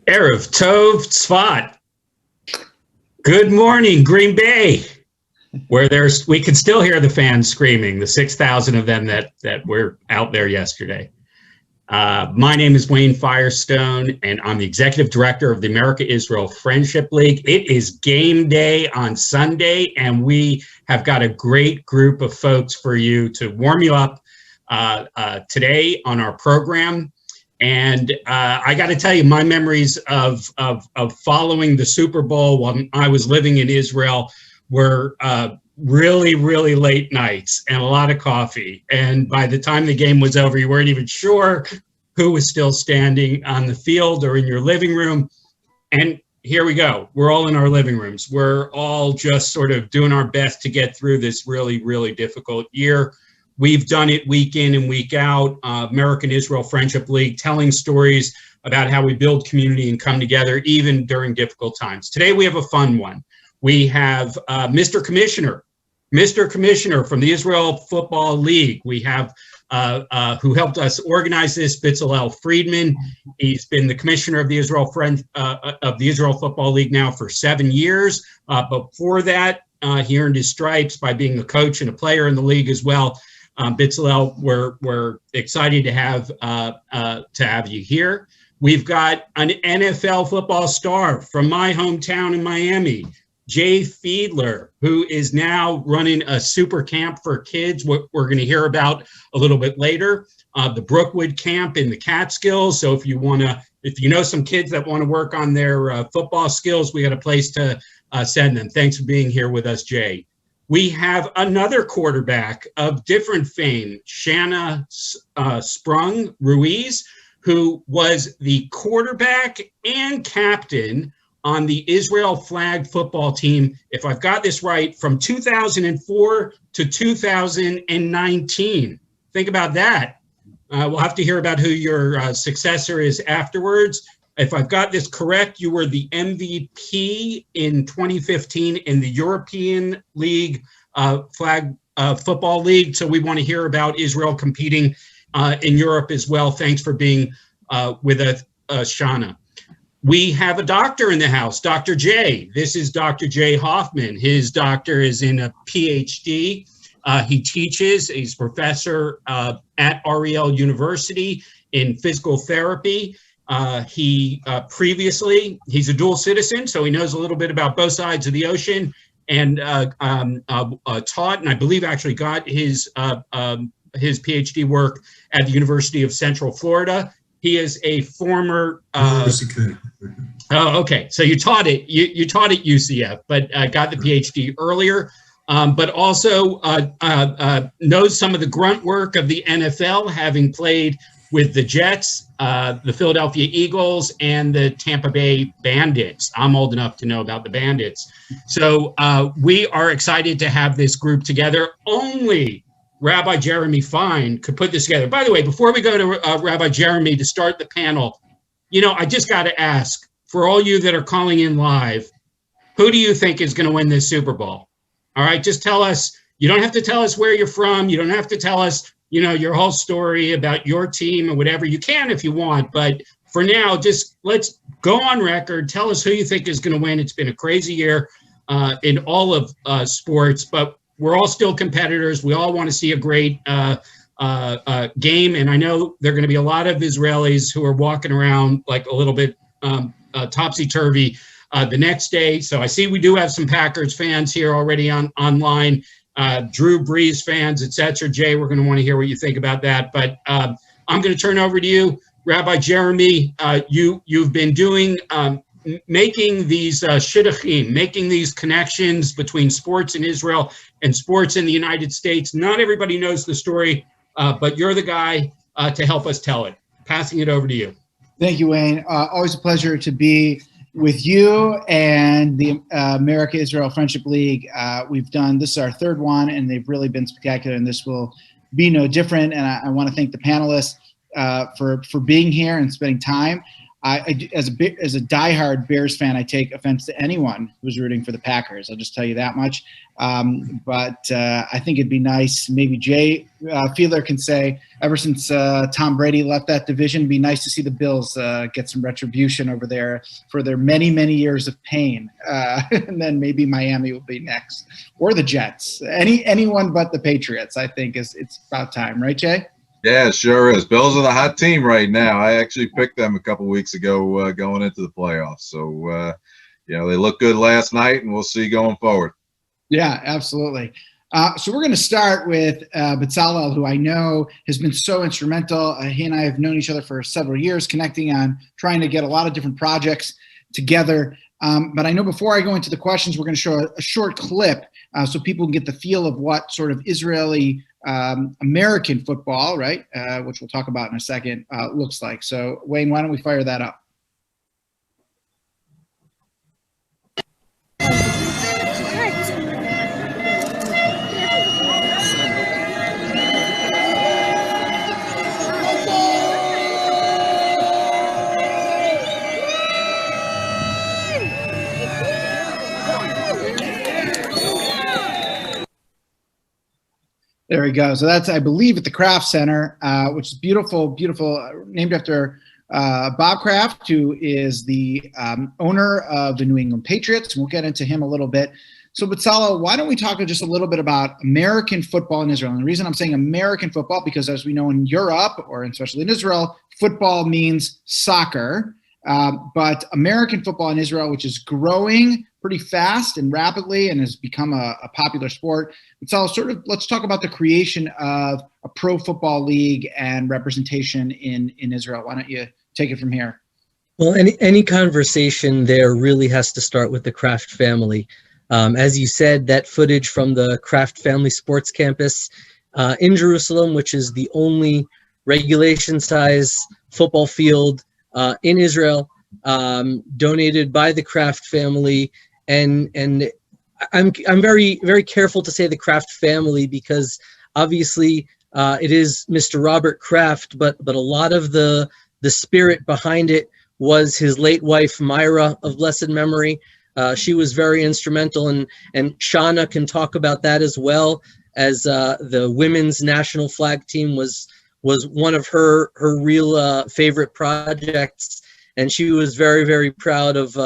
Erev Tov Tzfat. Good morning, Green Bay, where we can still hear the fans screaming, the 6,000 of them that were out there yesterday. My name is Wayne Firestone, and I'm the executive director of the America-Israel Friendship League. It is game day on Sunday, and we have got a great group of folks for you to warm you up today on our program. And I got to tell you, my memories of following the Super Bowl when I was living in Israel were really, really late nights and a lot of coffee. And by the time the game was over, you weren't even sure who was still standing on the field or in your living room. And here we go. We're all in our living rooms. We're all just sort of doing our best to get through this really, really difficult year. We've done it week in and week out, American Israel Friendship League, telling stories about how we build community and come together even during difficult times. Today we have a fun one. We have Mr. Commissioner from the Israel Football League. We have who helped us organize this, Bezalel Friedman. He's been the commissioner of the Israel Football League now for 7 years. Before that, he earned his stripes by being a coach and a player in the league as well. Bezalel, we're excited to have you here. We've got an NFL football star from my hometown in Miami, Jay Fiedler, who is now running a super camp for kids. What we're going to hear about a little bit later, the Brookwood camp in the Catskills. So if you know some kids that want to work on their football skills, we got a place to send them. Thanks for being here with us, Jay. We have another quarterback of different fame, Shanna Sprung Ruiz, who was the quarterback and captain on the Israel flag football team, if I've got this right, from 2004 to 2019. Think about that. We'll have to hear about who your successor is afterwards. If I've got this correct, you were the MVP in 2015 in the European League flag football league. So we want to hear about Israel competing in Europe as well. Thanks for being with us, Shana. We have a doctor in the house, Dr. J. This is Dr. Jay Hoffman. His doctor is in a PhD. He teaches, he's professor at REL University in physical taught, he's a dual citizen, so he knows a little bit about both sides of the ocean, and taught, and I believe actually got his PhD work at the University of Central Florida. He is a former. Oh, okay. So you taught at UCF, but got the PhD earlier. But also knows some of the grunt work of the NFL, having played with the Jets, the Philadelphia Eagles, and the Tampa Bay Bandits. I'm old enough to know about the Bandits. So we are excited to have this group together. Only Rabbi Jeremy Fine could put this together. By the way, before we go to Rabbi Jeremy to start the panel, I just got to ask, for all you that are calling in live, who do you think is going to win this Super Bowl? All right, just tell us. You don't have to tell us where you're from. You don't have to tell us your whole story about your team or whatever. You can if you want, but for now, just let's go on record. Tell us who you think is going to win. It's been a crazy year in all of sports, but we're all still competitors. We all want to see a great game, and I know there are going to be a lot of Israelis who are walking around like a little bit topsy-turvy the next day. So I see we do have some Packers fans here already online. Drew Brees fans, etc. Jay, we're going to want to hear what you think about that. But I'm going to turn over to you, Rabbi Jeremy. You've been doing making these shidduchim, making these connections between sports in Israel and sports in the United States. Not everybody knows the story, but you're the guy to help us tell it. Passing it over to you. Thank you, Wayne. Always a pleasure to be with you and the America-Israel Friendship League. We've done, this is our third one, and they've really been spectacular, and this will be no different. And I want to thank the panelists for being here and spending time. as a diehard Bears fan, I take offense to anyone who's rooting for the Packers. I'll just tell you that much. But I think it'd be nice. Maybe Jay Fiedler can say, ever since Tom Brady left that division, it'd be nice to see the Bills get some retribution over there for their many, many years of pain. And then maybe Miami will be next, or the Jets. Anyone but the Patriots, I think, it's about time, right, Jay? Yeah, it sure is. Bills are the hot team right now. I actually picked them a couple weeks ago going into the playoffs. So, they look good last night, and we'll see going forward. Yeah, absolutely. So we're going to start with Bezalel, who I know has been so instrumental. He and I have known each other for several years, connecting on trying to get a lot of different projects together. But I know before I go into the questions, we're going to show a short clip so people can get the feel of what sort of Israeli American football, right, which we'll talk about in a second, looks like. So, Wayne, why don't we fire that up? There we go. So that's, I believe, at the Kraft Center, which is beautiful, named after Bob Kraft, who is the owner of the New England Patriots. We'll get into him a little bit. So, Bezalel, why don't we talk just a little bit about American football in Israel? And the reason I'm saying American football, because as we know in Europe, or especially in Israel, football means soccer. But American football in Israel, which is growing pretty fast and rapidly and has become a popular sport. Bezalel, let's talk about the creation of a pro football league and representation in Israel. Why don't you take it from here? Well, any conversation there really has to start with the Kraft family. As you said, that footage from the Kraft Family Sports Campus in Jerusalem, which is the only regulation-size football field in Israel, donated by the Kraft family, and I'm very, very careful to say the Kraft family because obviously it is Mr. Robert Kraft, but a lot of the spirit behind it was his late wife Myra of blessed memory. She was very instrumental, and Shauna can talk about that as well, as the women's national flag team was one of her real favorite projects, and she was very, very proud of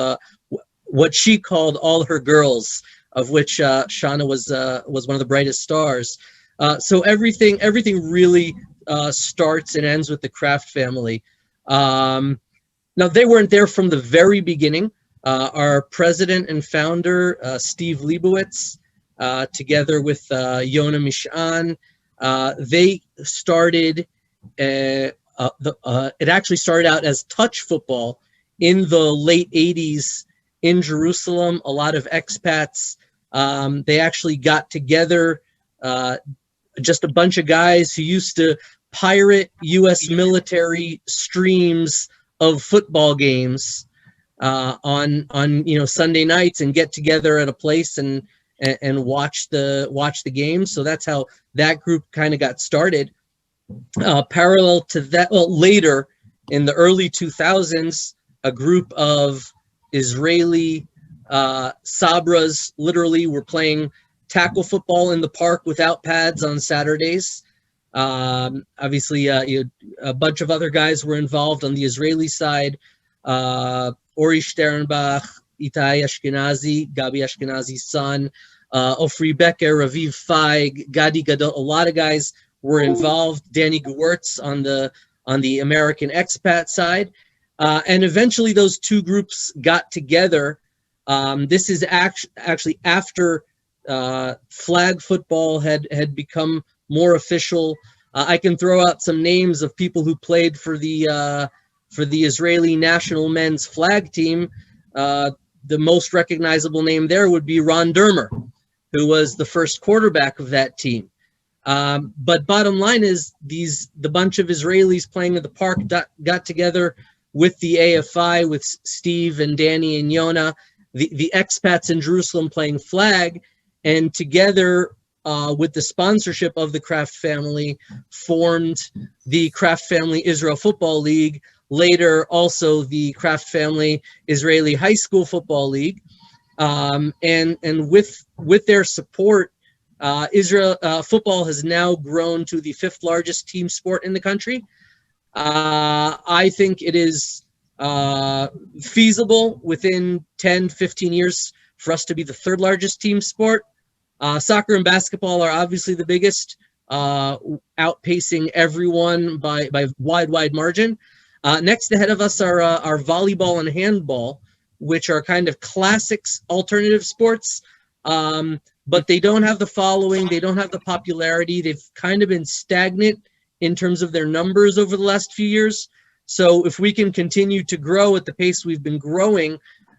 what she called all her girls, of which Shauna was one of the brightest stars. So everything really starts and ends with the Kraft family. Now, they weren't there from the very beginning. Our president and founder, Steve Leibowitz, together with Yona Mishan, they started, it actually started out as touch football in the late 80s in Jerusalem. A lot of expats, they actually got together, just a bunch of guys who used to pirate U.S. military streams of football games on Sunday nights and get together at a place and watch the game. So that's how that group kind of got started. Parallel to that, later in the early 2000s, a group of Israeli Sabras literally were playing tackle football in the park without pads on Saturdays. Obviously, a bunch of other guys were involved on the Israeli side. Ori Sternbach, Itai Ashkenazi, Gabi Ashkenazi's son, Ofri Becker, Raviv Feig, Gadi Gadol. A lot of guys were involved. Danny Gewurtz on the American expat side. And eventually those two groups got together. This is actually after flag football had become more official. I can throw out some names of people who played for the Israeli national men's flag team. The most recognizable name there would be Ron Dermer, who was the first quarterback of that team. But bottom line is the bunch of Israelis playing at the park got together with the AFI, with Steve and Danny and Yona, the expats in Jerusalem playing flag, and together with the sponsorship of the Kraft family, formed the Kraft Family Israel Football League, later also the Kraft Family Israeli High School Football League. And with their support, Israel football has now grown to the 5th largest team sport in the country. I think it is feasible within 10, 15 years for us to be the 3rd largest team sport. Soccer and basketball are obviously the biggest, outpacing everyone by wide margin. Next ahead of us are volleyball and handball, which are kind of classics alternative sports, but they don't have the following, they don't have the popularity. They've kind of been stagnant in terms of their numbers over the last few years. So if we can continue to grow at the pace we've been growing,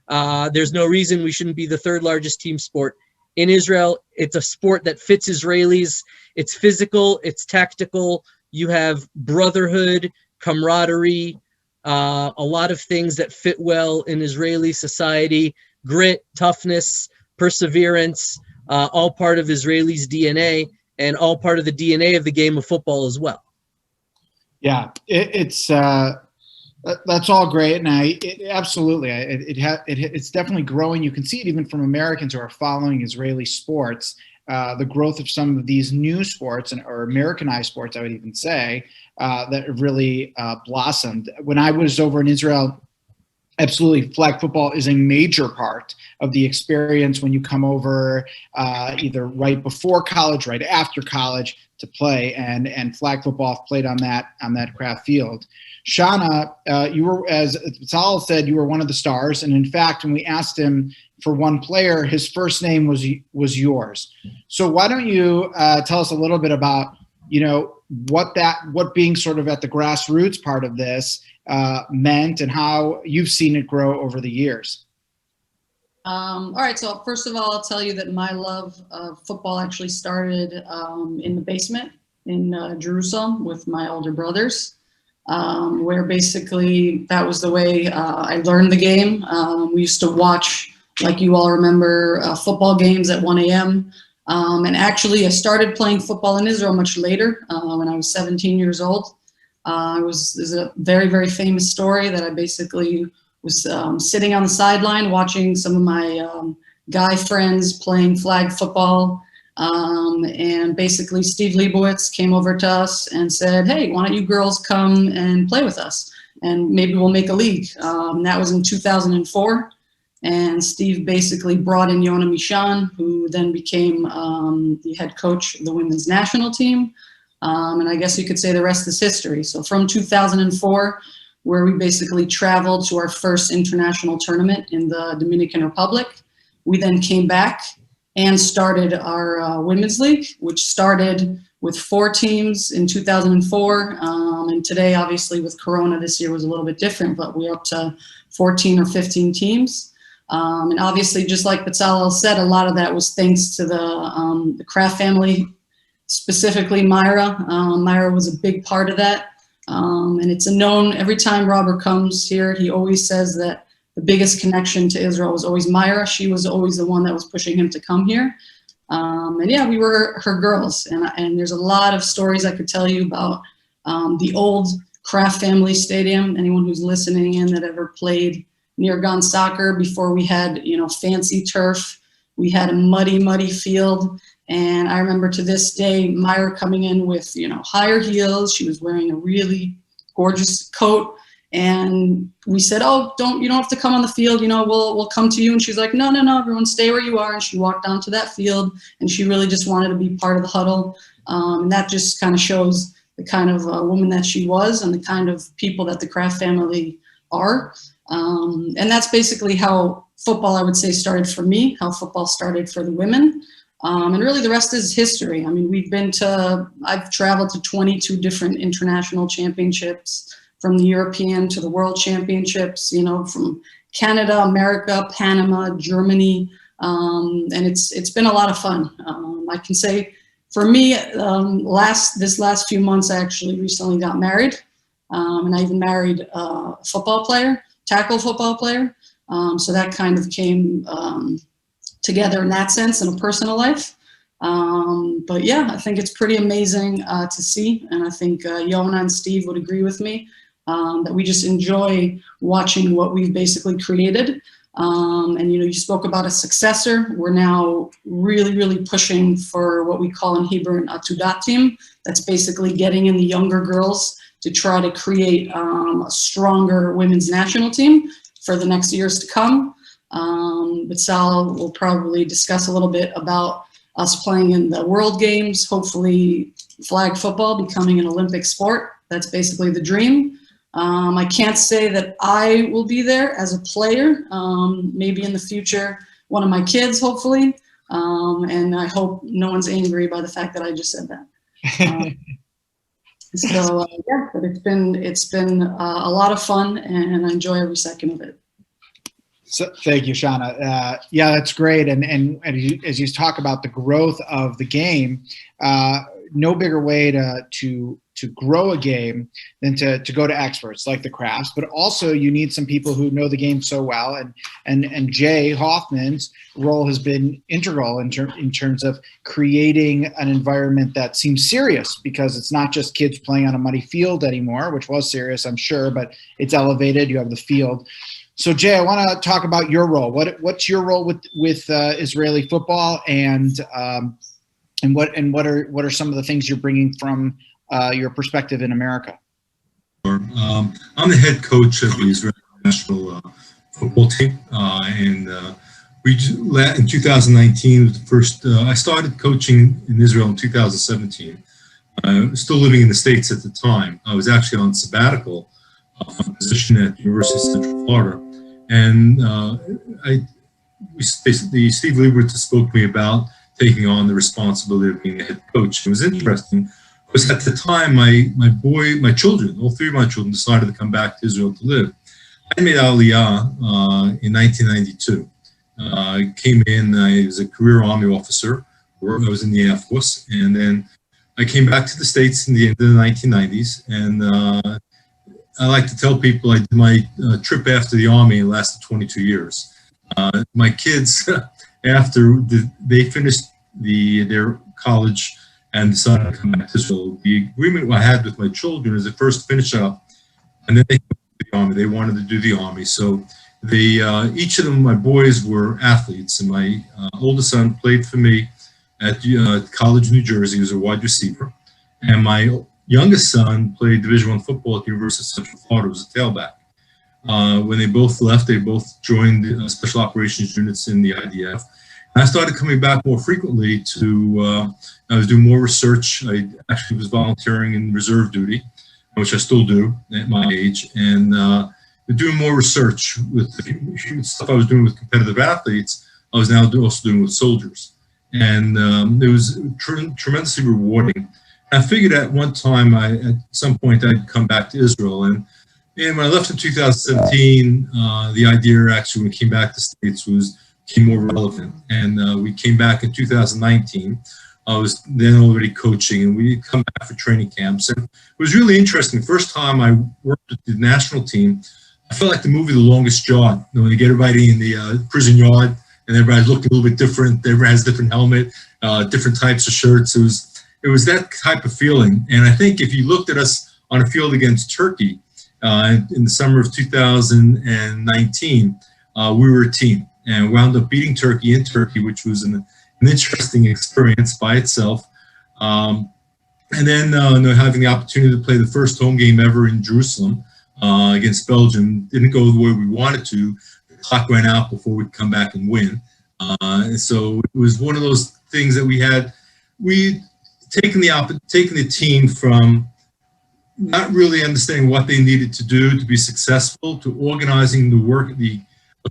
there's no reason we shouldn't be the 3rd largest team sport in Israel. It's a sport that fits Israelis. It's physical, it's tactical. You have brotherhood, camaraderie, a lot of things that fit well in Israeli society, grit, toughness, perseverance, all part of Israelis' DNA and all part of the DNA of the game of football as well. Yeah, it's that's all great, and it's definitely growing. You can see it even from Americans who are following Israeli sports. The growth of some of these new sports or Americanized sports, I would even say, that have really blossomed. When I was over in Israel, absolutely, flag football is a major part of the experience when you come over, either right before college, right after college, to play, and flag football played on that Kraft field. Shauna, you were, as Bezalel said, you were one of the stars, and in fact, when we asked him for one player, his first name was yours. So why don't you tell us a little bit about, what being sort of at the grassroots part of this meant, and how you've seen it grow over the years. All right, so first of all, I'll tell you that my love of football actually started in the basement in Jerusalem with my older brothers, where basically that was the way I learned the game. We used to watch, like you all remember, football games at 1 a.m. And actually I started playing football in Israel much later, when I was 17 years old. There's a very, very famous story that I basically was sitting on the sideline watching some of my guy friends playing flag football. And basically Steve Leibowitz came over to us and said, hey, why don't you girls come and play with us? And maybe we'll make a league. That was in 2004. And Steve basically brought in Yona Mishan, who then became the head coach of the women's national team. And I guess you could say the rest is history. So from 2004, where we basically traveled to our first international tournament in the Dominican Republic, we then came back and started our women's league, which started with 4 teams in 2004. And today, obviously with Corona, this year was a little bit different, but we're up to 14 or 15 teams. And obviously, just like Bezalel said, a lot of that was thanks to the Kraft family, specifically Myra. Myra was a big part of that. And it's a known, every time Robert comes here, he always says that the biggest connection to Israel was always Myra. She was always the one that was pushing him to come here. And yeah, we were her girls. And there's a lot of stories I could tell you about the old Kraft family stadium. Anyone who's listening in that ever played near Gon soccer before we had, fancy turf. We had a muddy field. And I remember to this day, Myra coming in with, higher heels. She was wearing a really gorgeous coat. And we said, oh, you don't have to come on the field. We'll come to you. And she's like, no, everyone stay where you are. And she walked onto that field, and she really just wanted to be part of the huddle. And that just kind of shows the kind of woman that she was and the kind of people that the Kraft family are. And that's basically how football, I would say, started for me, how football started for the women. And really the rest is history. I mean, I've traveled to 22 different international championships, from the European to the World Championships, from Canada, America, Panama, Germany. And it's been a lot of fun. I can say for me, this last few months, I actually recently got married. And I even married a tackle football player. So that kind of came together in that sense in a personal life. But yeah, I think it's pretty amazing to see. And I think Yona and Steve would agree with me that we just enjoy watching what we've basically created. And, you know, you spoke about a successor. We're now really, really pushing for what we call in Hebrew an atudatim. That's basically getting in the younger girls to try to create a stronger women's national team for the next years to come. But Sal will probably discuss a little bit about us playing in the World Games, hopefully flag football becoming an Olympic sport. That's basically the dream. I can't say that I will be there as a player. Maybe in the future, one of my kids, hopefully. And I hope no one's angry by the fact that I just said that. Yeah, but it's been a lot of fun, and I enjoy every second of it. So, thank you, Shauna. Yeah, that's great. And as you talk about the growth of the game, no bigger way to grow a game than to go to experts like the crafts, but also you need some people who know the game so well. And Jay Hoffman's role has been integral in terms of creating an environment that seems serious, because it's not just kids playing on a muddy field anymore, which was serious, I'm sure, but it's elevated. You have the field. So Jay, I want to talk about your role. What's your role with Israeli football, and what are some of the things you're bringing from your perspective in America? I'm the head coach of the Israeli national football team, and in 2019 was the first. I started coaching in Israel in 2017. I was still living in the States at the time. I was actually on sabbatical from a position at the University of Central Florida, and Steve Lieberman spoke to me about taking on the responsibility of being a head coach. It was interesting because at the time, my children, all three of my children, decided to come back to Israel to live. I made Aliyah in 1992. I came in, I was a career Army officer, I was in the Air Force, and then I came back to the States in the end of the 1990s, and I like to tell people I did my trip after the Army. It lasted 22 years. My kids, after they finished their college and decided to come back to Israel, the agreement I had with my children is to first finish up, and then they go to the Army. They wanted to do the Army. So each of them, my boys, were athletes, and my oldest son played for me at college in New Jersey. He was a wide receiver, and my youngest son played Division I football at the University of Central Florida. He was a tailback. When they both left, they both joined special operations units in the IDF. And I started coming back more frequently I was doing more research. I actually was volunteering in reserve duty, which I still do at my age, and doing more research with the stuff I was doing with competitive athletes. I was now also doing with soldiers, and it was tremendously rewarding. I figured at one time, at some point, I'd come back to Israel. And when I left in 2017, the idea actually, when we came back to the States, became more relevant. And we came back in 2019. I was then already coaching, and we come back for training camps. And it was really interesting. The first time I worked with the national team, I felt like the movie The Longest Yard. When you get everybody in the prison yard, and everybody's looking a little bit different. Everybody has a different helmet, different types of shirts. It was that type of feeling. And I think if you looked at us on a field against Turkey in the summer of 2019, we were a team and wound up beating Turkey in Turkey, which was an interesting experience by itself. And then having the opportunity to play the first home game ever in Jerusalem against Belgium didn't go the way we wanted to. The clock ran out before we'd come back and win. And so it was one of those things that we taking the team from not really understanding what they needed to do to be successful, to organizing the work, the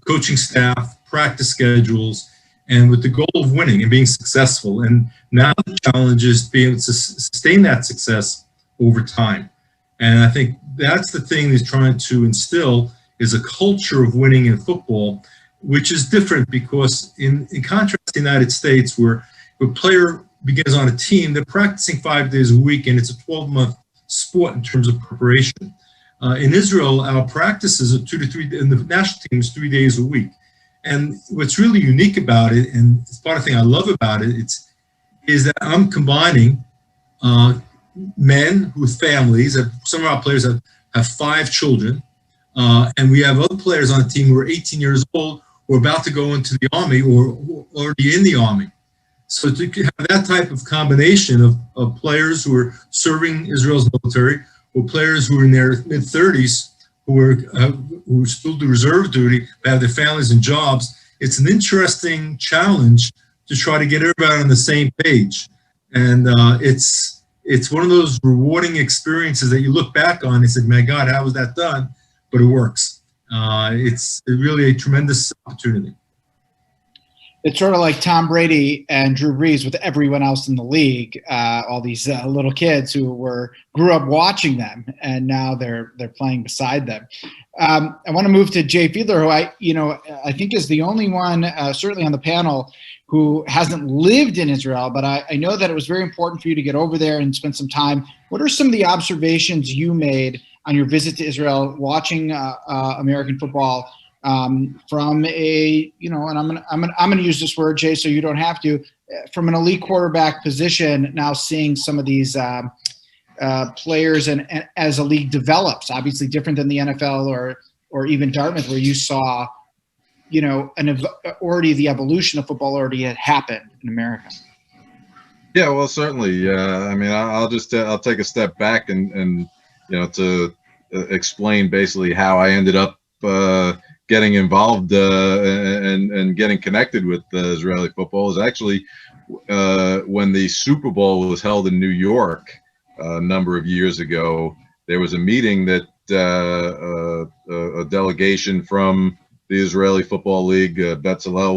coaching staff, practice schedules, and with the goal of winning and being successful. And now the challenge is to be able to sustain that success over time. And I think that's the thing he's trying to instill, is a culture of winning in football, which is different because in contrast to the United States, where a player begins on a team, they're practicing 5 days a week, and it's a 12-month sport in terms of preparation. In Israel, our practices are 2 to 3, and the national team is 3 days a week. And what's really unique about it, and it's part of the thing I love about it, is that I'm combining men with families. Some of our players have 5 children, and we have other players on the team who are 18 years old who are about to go into the Army or already in the Army. So to have that type of combination of players who are serving Israel's military, or players who are in their mid-30s who still do reserve duty, but have their families and jobs, it's an interesting challenge to try to get everybody on the same page. And it's one of those rewarding experiences that you look back on and say, my God, how was that done? But it works. It's really a tremendous opportunity. It's sort of like Tom Brady and Drew Brees with everyone else in the league, all these little kids who grew up watching them, and now they're playing beside them. I want to move to Jay Fiedler, who I think is the only one, certainly on the panel, who hasn't lived in Israel, but I know that it was very important for you to get over there and spend some time. What are some of the observations you made on your visit to Israel, watching American football? From a, and I'm gonna use this word, Jay, so you don't have to, from an elite quarterback position, now seeing some of these players and as a league develops, obviously different than the NFL or even Dartmouth, where you saw, already the evolution of football already had happened in America. Yeah, well, certainly. I mean, I'll take a step back and to explain basically how I ended up getting involved and getting connected with Israeli football. Is actually when the Super Bowl was held in New York a number of years ago. There was a meeting that a delegation from the Israeli Football League, Bezalel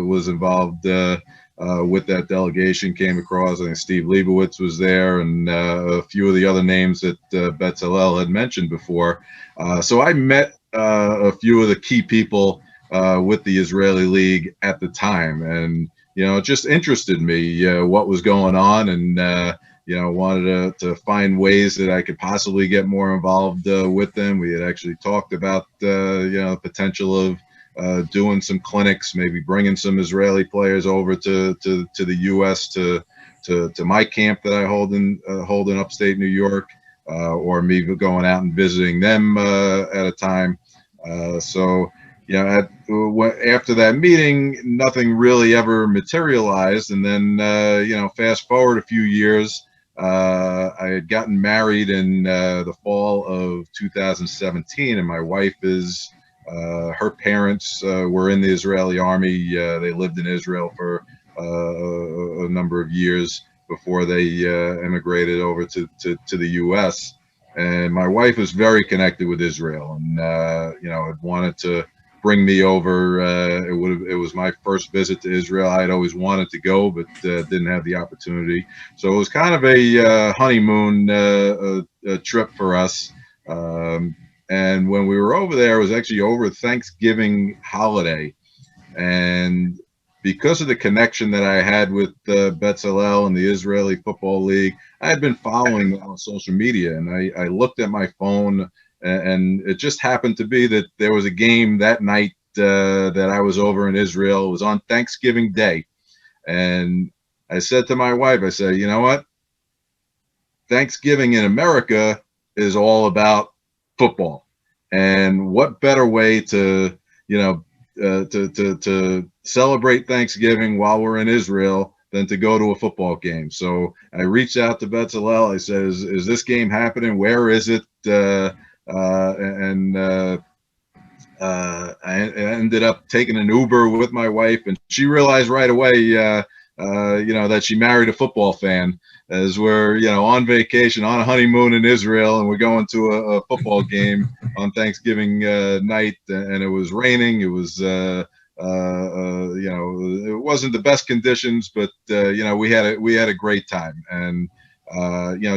was involved with that delegation, came across. I think Steve Leibowitz was there, and a few of the other names that Bezalel had mentioned before. So I met a few of the key people with the Israeli League at the time, and it just interested me what was going on, and wanted to find ways that I could possibly get more involved with them. We had actually talked about the potential of doing some clinics, maybe bringing some Israeli players over to the U.S. to my camp that I hold in upstate New York, or me going out and visiting them at a time. So after that meeting, nothing really ever materialized. And then, fast forward a few years, I had gotten married in the fall of 2017, and my wife her parents were in the Israeli army. They lived in Israel for a number of years before they immigrated over to the U.S. And my wife was very connected with Israel, and had wanted to bring me over. It was my first visit to Israel. I had always wanted to go, but didn't have the opportunity. So it was kind of a honeymoon trip for us. And when we were over there, it was actually over Thanksgiving holiday, and because of the connection that I had with Bezalel and the Israeli Football League, I had been following them on social media, and I looked at my phone, and it just happened to be that there was a game that night that I was over in Israel. It was on Thanksgiving Day, and I said to my wife, I said, you know what? Thanksgiving in America is all about football, and what better way to to celebrate Thanksgiving while we're in Israel than to go to a football game. So I reached out to Bezalel. I said, is this game happening? Where is it? I ended up taking an Uber with my wife, and she realized right away, that she married a football fan, as we're, on vacation, on a honeymoon in Israel, and we're going to a football game on Thanksgiving night, and it was raining. It was, it wasn't the best conditions, but we had a great time, and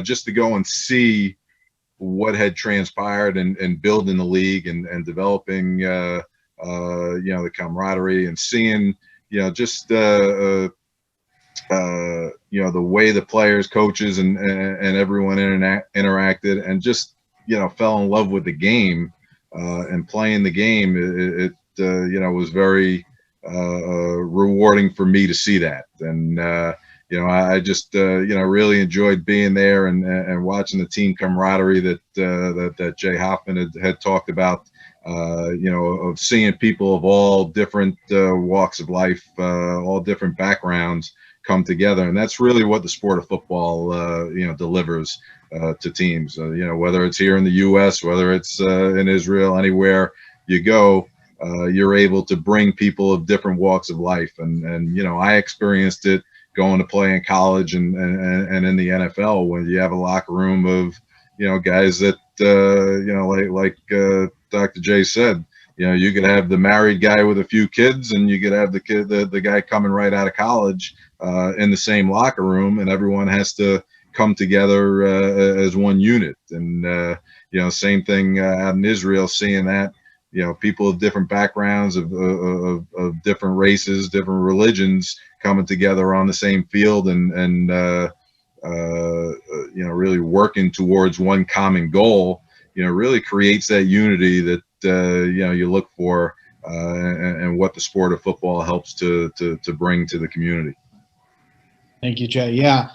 just to go and see what had transpired and building the league and developing, the camaraderie, and seeing, just the way the players, coaches, and everyone interacted, and just fell in love with the game and playing the game. It was very rewarding for me to see that. And I just really enjoyed being there and watching the team camaraderie that Jay Hoffman had talked about. Of seeing people of all different walks of life, all different backgrounds come together, and that's really what the sport of football delivers to teams. Whether it's here in the U.S., whether it's in Israel, anywhere you go, you're able to bring people of different walks of life, and I experienced it going to play in college and in the NFL, when you have a locker room of guys that like Dr. J said, you could have the married guy with a few kids, and you could have the guy coming right out of college in the same locker room, and everyone has to come together as one unit. And same thing out in Israel, seeing that people of different backgrounds, of different races, different religions coming together on the same field, and really working towards one common goal, really creates that unity that you look for, and what the sport of football helps to bring to the community. Thank you, Jay. Yeah.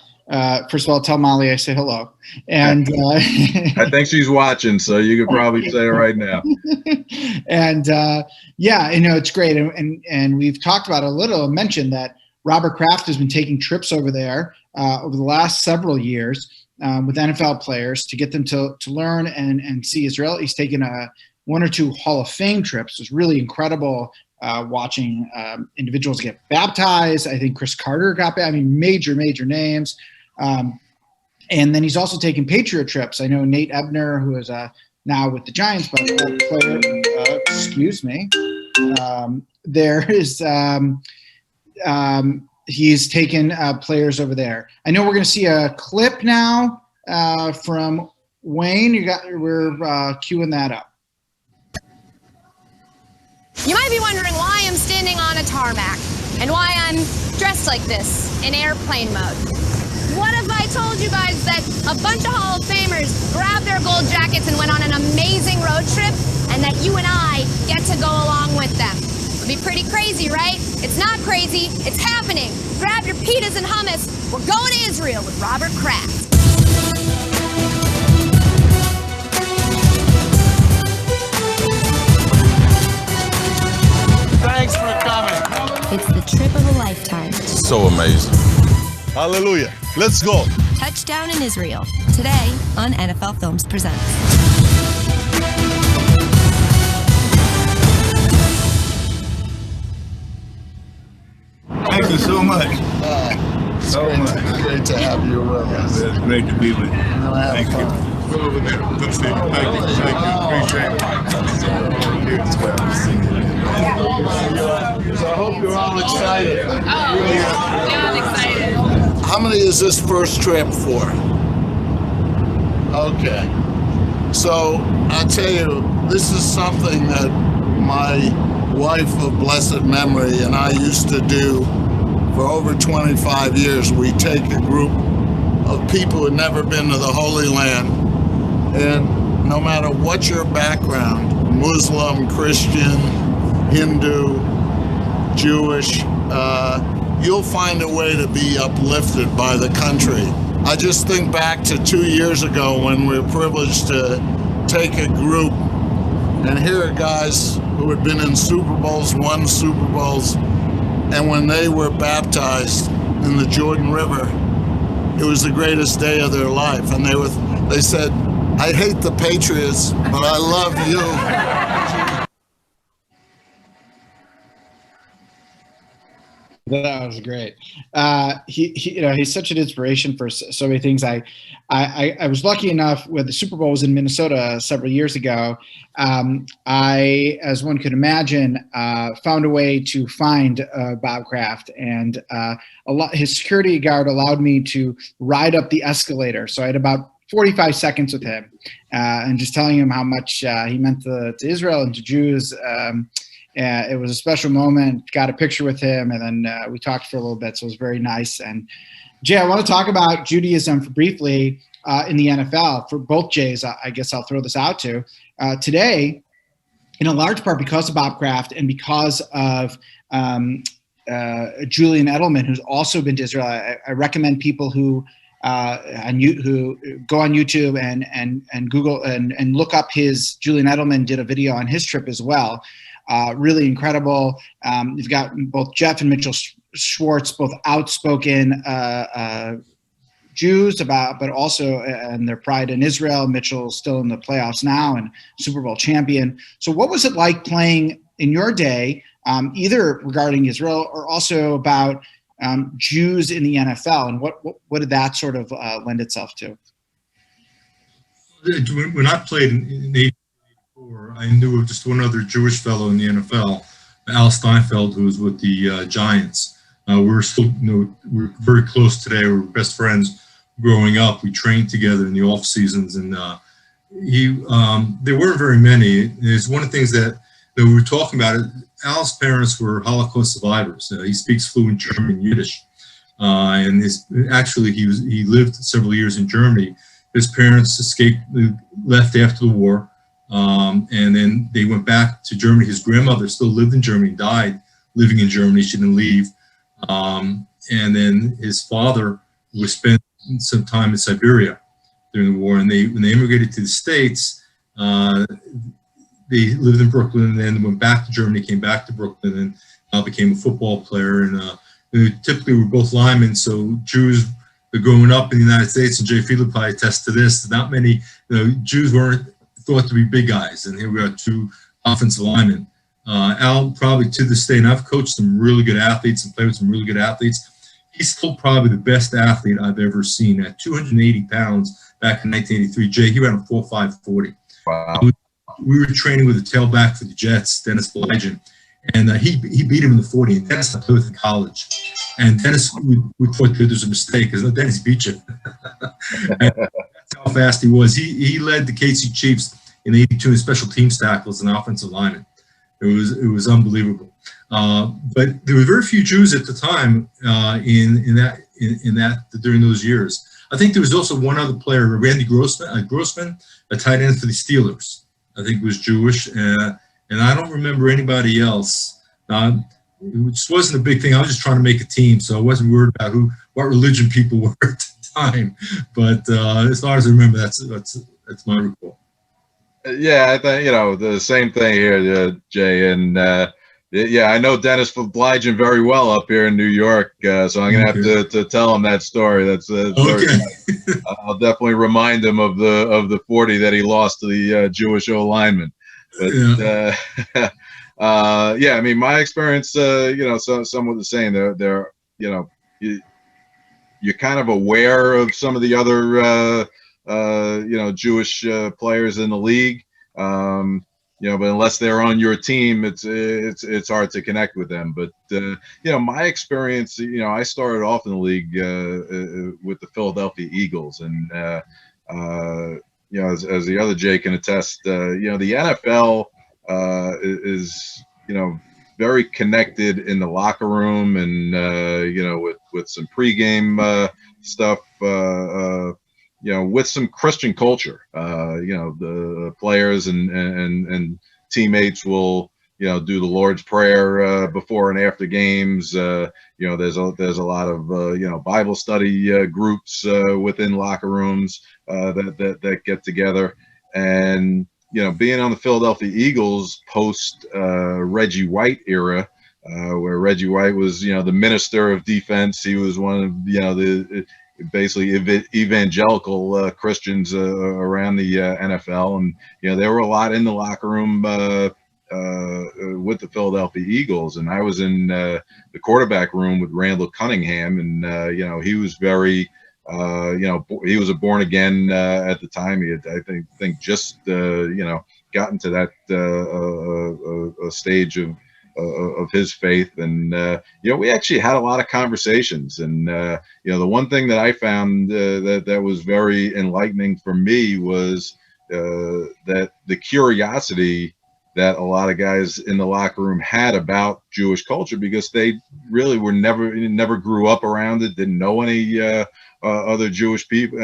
First of all, tell Molly I say hello. And I think she's watching, so you could probably say it right now. And it's great. And we've talked about a little, mentioned that Robert Kraft has been taking trips over there over the last several years with NFL players to get them to learn and see Israel. He's taken one or two Hall of Fame trips. It was really incredible watching individuals get baptized. I think Chris Carter got baptized. I mean, major names. And then he's also taken Patriot trips. I know Nate Ebner, who is now with the Giants, but a player, excuse me. There is, he's taken players over there. I know we're going to see a clip now from Wayne. We're queuing that up. You might be wondering why I'm standing on a tarmac and why I'm dressed like this in airplane mode. What if I told you guys that a bunch of Hall of Famers grabbed their gold jackets and went on an amazing road trip, and that you and I get to go along with them? It would be pretty crazy, right? It's not crazy, it's happening. Grab your pitas and hummus. We're going to Israel with Robert Kraft. Thanks for coming. It's the trip of a lifetime. So amazing. Hallelujah. Let's go. Touchdown in Israel. Today on NFL Films Presents. Thank you so much. Great to have you with us. It's great to be with you. Thank you. Go over there. Let's see. Thank you. Appreciate it. So I hope you're all excited. Oh, yeah, I'm excited. How many is this first trip for? Okay. So I tell you, this is something that my wife of blessed memory and I used to do for over 25 years. We take a group of people who had never been to the Holy Land, and no matter what your background, Muslim, Christian, Hindu, Jewish, you'll find a way to be uplifted by the country. I just think back to 2 years ago when we were privileged to take a group, and here are guys who had been in Super Bowls, won Super Bowls, and when they were baptized in the Jordan River, it was the greatest day of their life. And they said, I hate the Patriots, but I love you. That was great. He's such an inspiration for so many things. I was lucky enough when the Super Bowl was in Minnesota several years ago. I, as one could imagine, found a way to find Bob Kraft, and his security guard allowed me to ride up the escalator. So I had about 45 seconds with him, and just telling him how much he meant to Israel and to Jews. It was a special moment. Got a picture with him, and then we talked for a little bit, so it was very nice. And Jay, I want to talk about Judaism briefly in the NFL for both Jays. I guess I'll throw this out to today, in a large part because of Bob Kraft and because of Julian Edelman, who's also been to Israel. I recommend people who go on YouTube and Google and look up Julian Edelman did a video on his trip as well. Really incredible. You've got both Jeff and Mitchell Schwartz, both outspoken Jews but also and their pride in Israel. Mitchell's still in the playoffs now and Super Bowl champion. So what was it like playing in your day, either regarding Israel or also about Jews in the NFL, and what did that sort of lend itself to? When I played in 1984, I knew of just one other Jewish fellow in the NFL, Al Steinfeld, who was with the Giants. We're still, we're very close today. We're best friends growing up. We trained together in the off seasons, and there weren't very many. It's one of the things that we were talking about. Al's parents were Holocaust survivors. He speaks fluent German and Yiddish, and he lived several years in Germany. His parents left after the war, and then they went back to Germany. His grandmother still lived in Germany, died living in Germany. She didn't leave. And then his father was spent some time in Siberia during the war, and when they immigrated to the States, they lived in Brooklyn and then went back to Germany, came back to Brooklyn, and became a football player. And typically we're both linemen, so Jews growing up in the United States, and Jay Fiedler probably attests to this, not many Jews weren't thought to be big guys, and here we are, two offensive linemen. Al, probably to this day, and I've coached some really good athletes and played with some really good athletes, he's still probably the best athlete I've ever seen. At 280 pounds back in 1983, Jay, he ran a 4.5 40. Wow. We were training with a tailback for the Jets, Dennis Belijan, and he beat him in the 40. And Dennis I played with in college. And Dennis, we thought there was a mistake because Dennis beat you. That's how fast he was. He led the KC Chiefs in 82 in special teams tackles and offensive lineman. It was unbelievable. But there were very few Jews at the time in that during those years. I think there was also one other player, Randy Grossman, a tight end for the Steelers. I think was Jewish, and I don't remember anybody else. It just wasn't a big thing. I was just trying to make a team, so I wasn't worried about what religion people were at the time. But as far as I remember, that's my recall. Yeah, I think the same thing here, Jay, and yeah, I know Dennis Belijan very well up here in New York, so I'm gonna have to tell him that story. That's okay. I'll definitely remind him of the 40 that he lost to the Jewish O-lineman. But yeah, I mean, my experience, somewhat the same. They're you're kind of aware of some of the other Jewish players in the league. But unless they're on your team, it's hard to connect with them. But my experience, I started off in the league with the Philadelphia Eagles, and as the other Jay can attest, the NFL is very connected in the locker room, and with some pregame stuff. With some Christian culture, the players and teammates will, do the Lord's Prayer before and after games. There's a lot of Bible study groups within locker rooms that get together, and being on the Philadelphia Eagles post Reggie White era, where Reggie White was the minister of defense. He was one of the basically evangelical Christians around the NFL, and there were a lot in the locker room with the Philadelphia Eagles, and I was in the quarterback room with Randall Cunningham, and he was very he was a born again at the time. He had, I think just gotten to that stage of his faith, and we actually had a lot of conversations, and the one thing that I found that was very enlightening for me was that the curiosity that a lot of guys in the locker room had about Jewish culture, because they really were never grew up around it, didn't know any other Jewish people,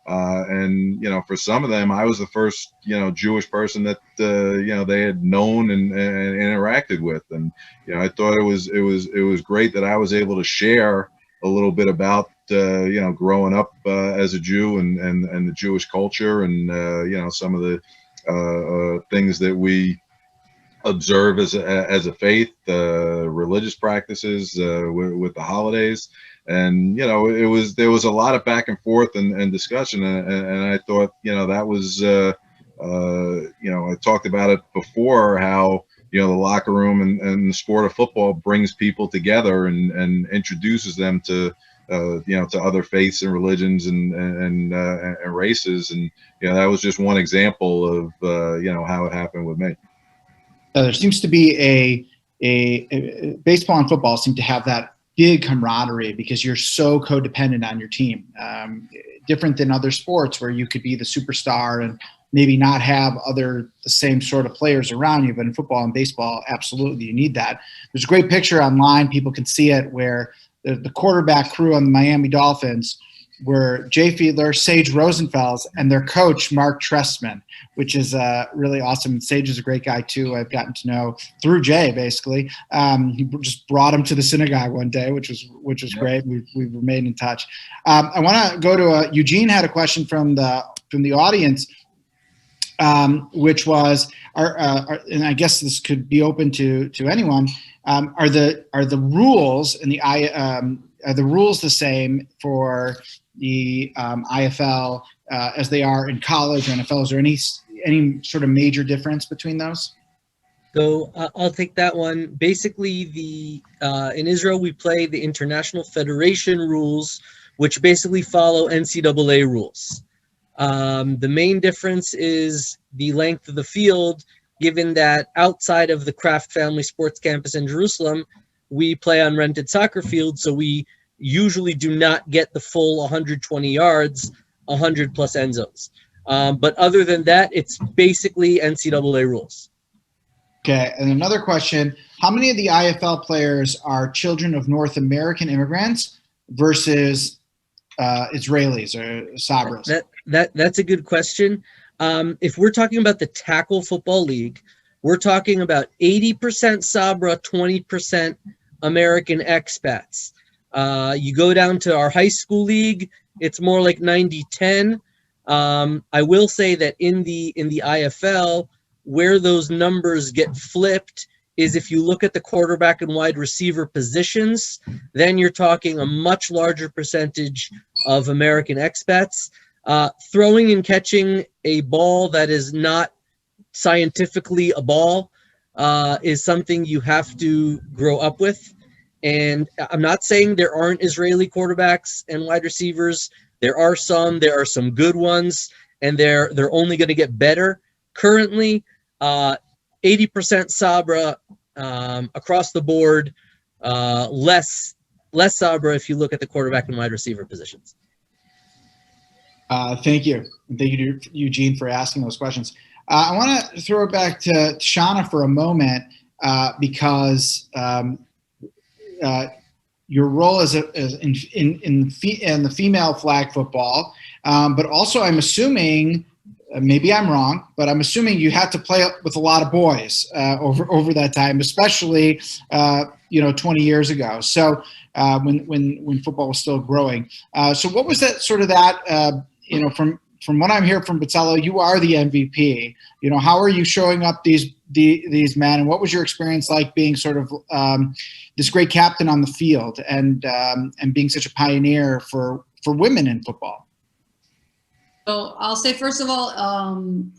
And, for some of them, I was the first, Jewish person that, they had known and interacted with. And, I thought it was great that I was able to share a little bit about, growing up as a Jew and the Jewish culture and, some of the things that we observe as a faith, religious practices with the holidays. And there was a lot of back and forth and discussion, and I thought that was I talked about it before, how the locker room and the sport of football brings people together and introduces them to to other faiths and religions and races, and that was just one example of how it happened with me. There seems to be a baseball and football seem to have that big camaraderie because you're so codependent on your team. Different than other sports where you could be the superstar and maybe not have the same sort of players around you. But in football and baseball, absolutely, you need that. There's a great picture online. People can see it where the quarterback crew on the Miami Dolphins were Jay Fiedler, Sage Rosenfels, and their coach, Mark Trestman, which is really awesome. Sage is a great guy, too. I've gotten to know through Jay, basically. He just brought him to the synagogue one day, which was great. We've remained in touch. I want to go to Eugene had a question from the audience, which was, and I guess this could be open to anyone. Are the rules in the are the rules the same for the IFL as they are in college or NFL? Is there any sort of major difference between those? So I'll take that one. Basically, in Israel we play the International Federation rules, which basically follow NCAA rules. The main difference is the length of the field, given that outside of the Kraft Family Sports Campus in Jerusalem, we play on rented soccer fields, so we usually do not get the full 120 yards, 100 plus end zones. But other than that, it's basically NCAA rules. Okay, and another question, how many of the IFL players are children of North American immigrants versus Israelis or Sabras? That's a good question. If we're talking about the Tackle Football League, we're talking about 80% Sabra, 20% American expats. You go down to our high school league, it's more like 90-10. I will say that in the IFL, where those numbers get flipped is if you look at the quarterback and wide receiver positions, then you're talking a much larger percentage of American expats. Throwing and catching a ball that is not scientifically a ball is something you have to grow up with. And I'm not saying there aren't Israeli quarterbacks and wide receivers. There are some good ones, and they're only going to get better. Currently, 80% Sabra across the board, less Sabra if you look at the quarterback and wide receiver positions. Thank you. Thank you, Eugene, for asking those questions. I want to throw it back to Shana for a moment because your role in the female flag football, but also I'm assuming, maybe I'm wrong, but I'm assuming you had to play with a lot of boys over that time, especially 20 years ago. So when football was still growing. So what was that sort of that? From what I'm hearing from Betzalel, you are the MVP. How are you showing up these men, and what was your experience like being sort of this great captain on the field and being such a pioneer for women in football? So I'll say, first of all,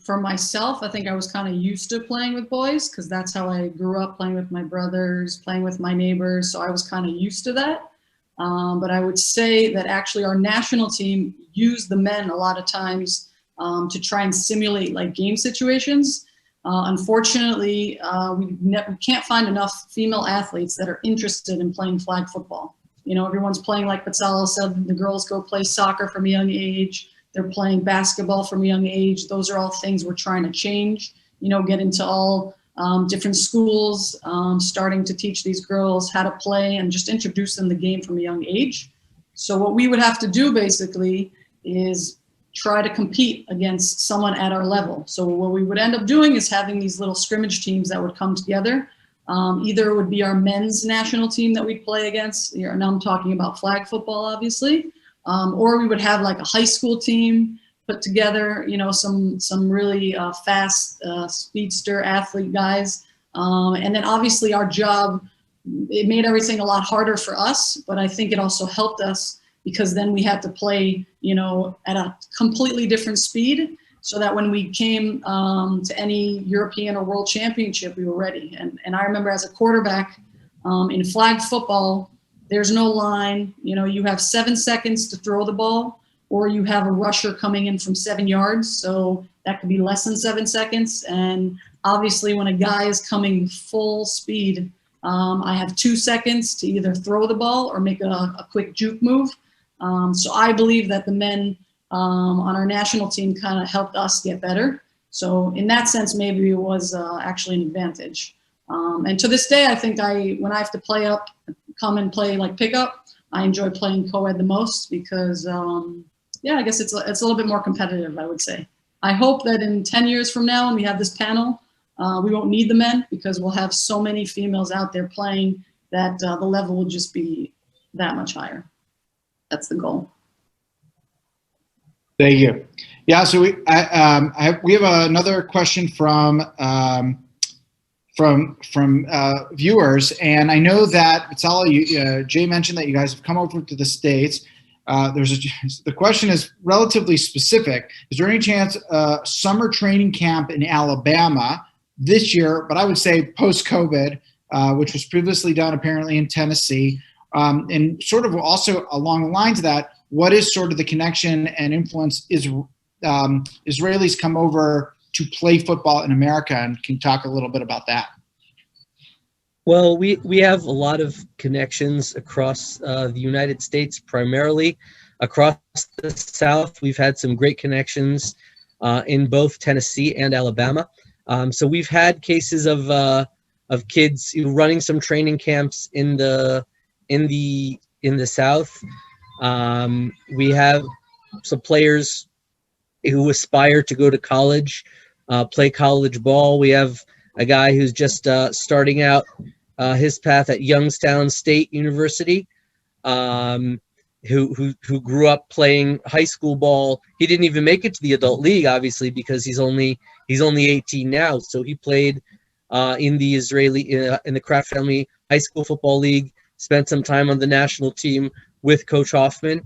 for myself, I think I was kind of used to playing with boys because that's how I grew up, playing with my brothers, playing with my neighbors. So I was kind of used to that. But I would say that actually our national team used the men a lot of times to try and simulate like game situations. Unfortunately, we can't find enough female athletes that are interested in playing flag football. Everyone's playing, like Betzalel said, the girls go play soccer from a young age. They're playing basketball from a young age. Those are all things we're trying to change, get into all different schools, starting to teach these girls how to play and just introduce them the game from a young age. So what we would have to do basically is try to compete against someone at our level. So what we would end up doing is having these little scrimmage teams that would come together. Either it would be our men's national team that we'd play against, now I'm talking about flag football, obviously, or we would have like a high school team put together, some really fast speedster athlete guys. And then obviously our job, it made everything a lot harder for us, but I think it also helped us because then we had to play, at a completely different speed so that when we came to any European or world championship, we were ready. And I remember as a quarterback in flag football, there's no line, you have 7 seconds to throw the ball, or you have a rusher coming in from 7 yards. So that could be less than 7 seconds. And obviously when a guy is coming full speed, I have 2 seconds to either throw the ball or make a quick juke move. So I believe that the men on our national team kind of helped us get better. So in that sense, maybe it was actually an advantage. And to this day, I think when I have to come and play like pickup, I enjoy playing co-ed the most because, I guess it's a little bit more competitive, I would say. I hope that in 10 years from now, when we have this panel, we won't need the men because we'll have so many females out there playing that the level will just be that much higher. That's the goal. Thank you. Yeah, so we have another question from viewers, and I know that Vitzala, Jay mentioned that you guys have come over to the States. The question is relatively specific. Is there any chance summer training camp in Alabama this year, but I would say post-COVID, which was previously done apparently in Tennessee, and sort of also along the lines of that, what is sort of the connection and influence is Israelis come over to play football in America, and can you talk a little bit about that? Well, we have a lot of connections across the United States, primarily across the South. We've had some great connections in both Tennessee and Alabama. So we've had cases of kids running some training camps in the South. We have some players who aspire to go to college, play college ball. We have a guy who's just starting out his path at Youngstown State University, who grew up playing high school ball. He didn't even make it to the adult league, obviously, because he's only 18 now. So he played in the Kraft Family High School Football League, spent some time on the national team with Coach Hoffman.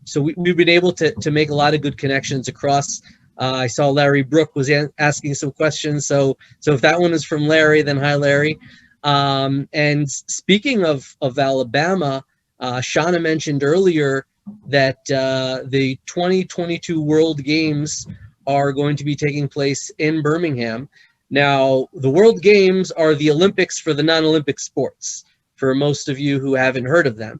So we've been able to make a lot of good connections across. I saw Larry Brook was asking some questions. So if that one is from Larry, then hi, Larry. And speaking of Alabama, Shauna mentioned earlier that the 2022 World Games are going to be taking place in Birmingham. Now, the World Games are the Olympics for the non-Olympic sports, for most of you who haven't heard of them.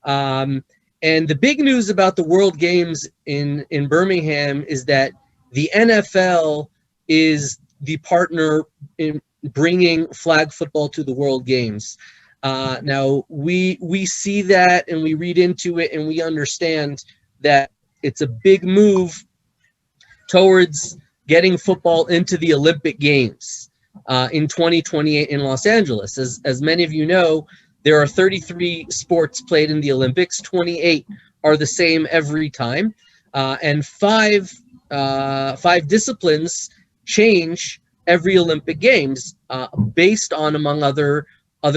And the big news about the World Games in Birmingham is that the NFL is the partner in bringing flag football to the World Games. Now, we see that and we read into it and we understand that it's a big move towards getting football into the Olympic Games in 2028 in Los Angeles. As many of you know, there are 33 sports played in the Olympics. 28 are the same every time, and five disciplines change every Olympic Games based on, among other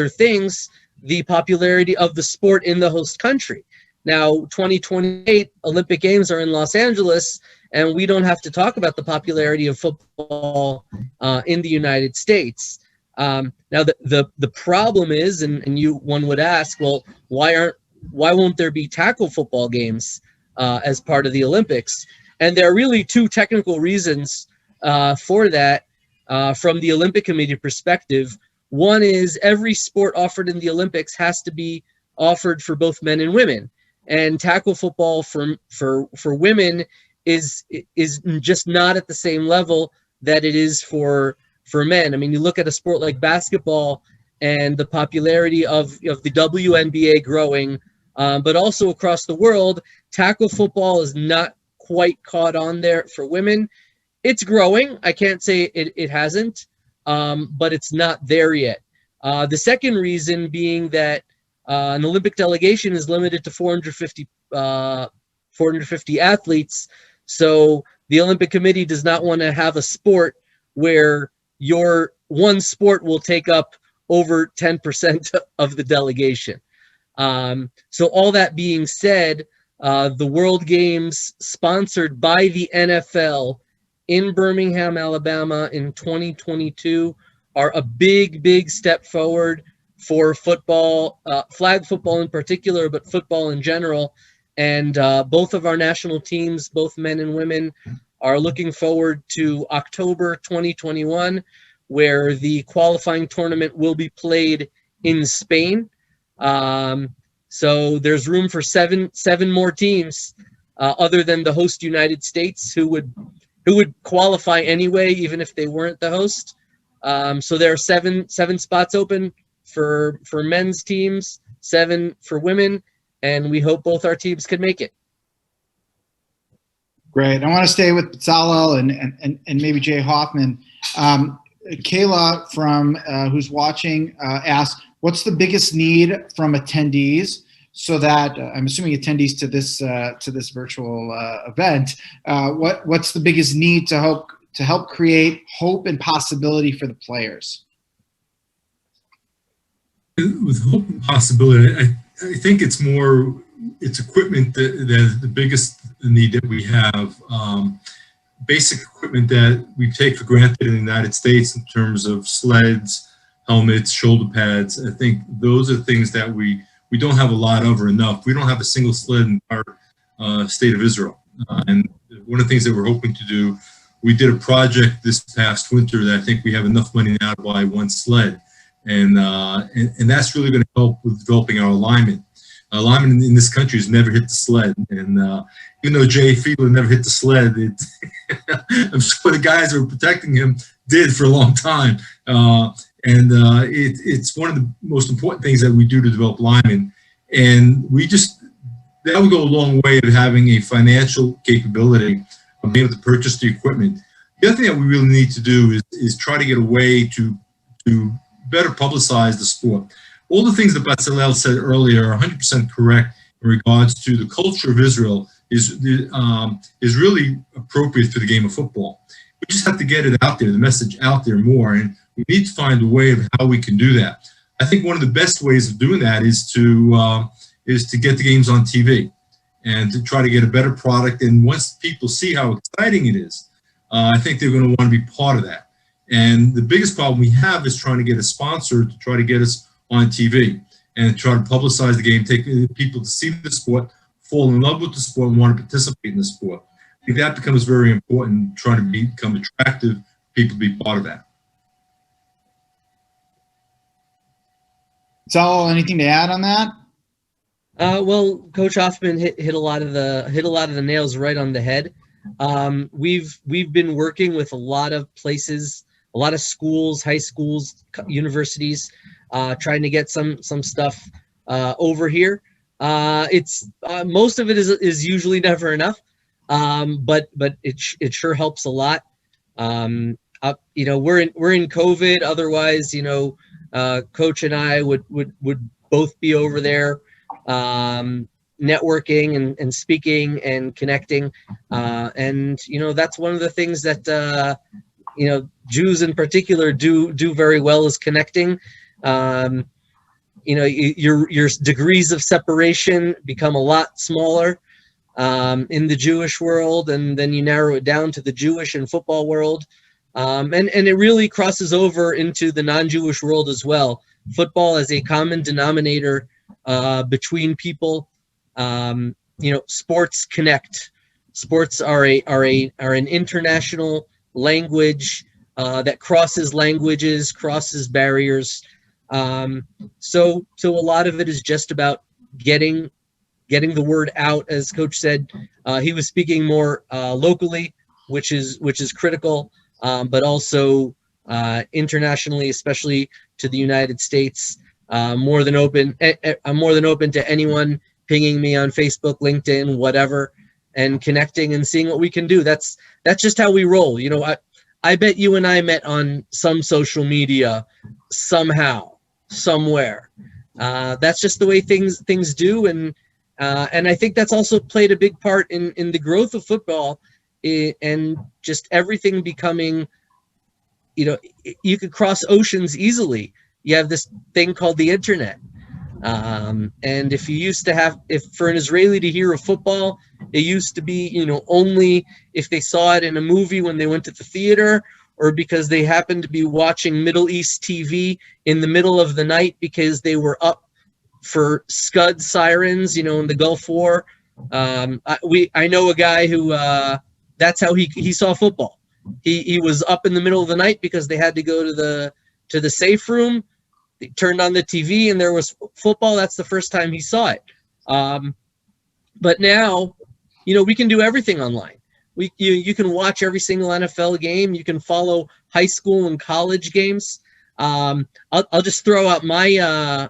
things, the popularity of the sport in the host country. Now, 2028 Olympic Games are in Los Angeles, and we don't have to talk about the popularity of football in the United States. Now, the problem is, and one would ask, well, why won't there be tackle football games as part of the Olympics? And there are really two technical reasons for that from the Olympic Committee perspective. One is every sport offered in the Olympics has to be offered for both men and women, and tackle football for women is just not at the same level that it is for men. I mean, you look at a sport like basketball and the popularity of the WNBA growing, but also across the world, tackle football is not quite caught on there for women. It's growing. I can't say it hasn't, but it's not there yet. The second reason being that an Olympic delegation is limited to 450 athletes. So the Olympic Committee does not want to have a sport where your one sport will take up over 10% of the delegation. So all that being said, the World Games sponsored by the NFL in Birmingham, Alabama in 2022 are a big step forward for football, flag football in particular, but football in general. And both of our national teams, both men and women, are looking forward to October 2021, where the qualifying tournament will be played in Spain. So there's room for seven more teams, other than the host United States, who would qualify anyway, even if they weren't the host. So there are seven spots open for men's teams, 7 for women, and we hope both our teams can make it. Great. I want to stay with Bezalel and maybe Jay Hoffman. Kayla from who's watching asked, what's the biggest need from attendees? So that I'm assuming attendees to this virtual event. What's the biggest need to help create hope and possibility for the players? With hope and possibility, I think it's equipment that the biggest need that we have. Basic equipment that we take for granted in the United States in terms of sleds, helmets, shoulder pads. I think those are things that we don't have a lot of or enough. We don't have a single sled in our state of Israel. And one of the things that we're hoping to do, we did a project this past winter that I think we have enough money now to buy one sled. And that's really going to help with developing our alignment. Alignment in this country has never hit the sled. And even though Jay Fiedler never hit the sled, I'm sure the guys who were protecting him did for a long time. It's one of the most important things that we do to develop alignment. And that would go a long way of having a financial capability of being able to purchase the equipment. The other thing that we really need to do is try to get a way to better publicize the sport. All the things that Bezalel said earlier are 100% correct in regards to the culture of Israel is really appropriate for the game of football. We just have to get it out there, the message out there more, and we need to find a way of how we can do that. I think one of the best ways of doing that is to get the games on TV and to try to get a better product. And once people see how exciting it is, I think they're going to want to be part of that. And the biggest problem we have is trying to get a sponsor to try to get us on TV and try to publicize the game, take people to see the sport, fall in love with the sport, and want to participate in the sport. I think that becomes very important, trying to become attractive, people to be part of that. Saul, anything to add on that? Well, Coach Hoffman hit a lot of the nails right on the head. We've been working with a lot of places, a lot of schools, high schools, universities, trying to get some stuff over here. It's most of it is usually never enough, but it sure helps a lot. We're in COVID. Otherwise, Coach and I would both be over there, networking and speaking and connecting. And that's one of the things that Jews in particular do very well, is connecting. Your degrees of separation become a lot smaller in the Jewish world, and then you narrow it down to the Jewish and football world. And it really crosses over into the non-Jewish world as well. Football as a common denominator between people. Sports connect. Sports are an international language that crosses languages, crosses barriers. So a lot of it is just about getting the word out. As Coach said, he was speaking more locally, which is critical, but also internationally, especially to the United States. I'm more than open to anyone pinging me on Facebook, LinkedIn, whatever, and connecting and seeing what we can do. That's just how we roll. You know, I bet you and I met on some social media somehow, somewhere. That's just the way things do, and I think that's also played a big part in the growth of football, and just everything becoming, you know, you could cross oceans easily. You have this thing called the internet. And if you used to have, if for an Israeli to hear of football, it used to be, you know, only if they saw it in a movie when they went to the theater, or because they happened to be watching Middle East TV in the middle of the night because they were up for Scud sirens, you know, in the Gulf War. I know a guy who, that's how he saw football. He was up in the middle of the night because they had to go to the safe room. They turned on the TV and there was football. That's the first time he saw it. But now, you know, we can do everything online. You can watch every single NFL game. You can follow high school and college games. I'll just throw out my,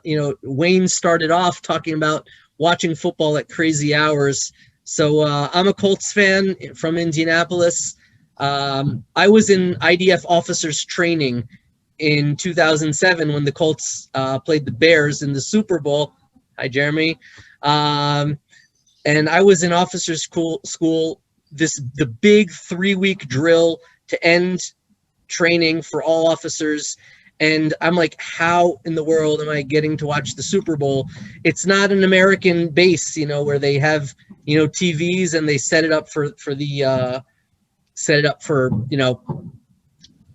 you know, Wayne started off talking about watching football at crazy hours. So I'm a Colts fan from Indianapolis. I was in IDF officers training in 2007 when the Colts played the Bears in the Super Bowl. Hi, Jeremy. And I was in officers school, the big 3-week drill to end training for all officers. And I'm like, how in the world am I getting to watch the Super Bowl? It's not an American base, you know, where they have, you know, TVs and they set it up for you know,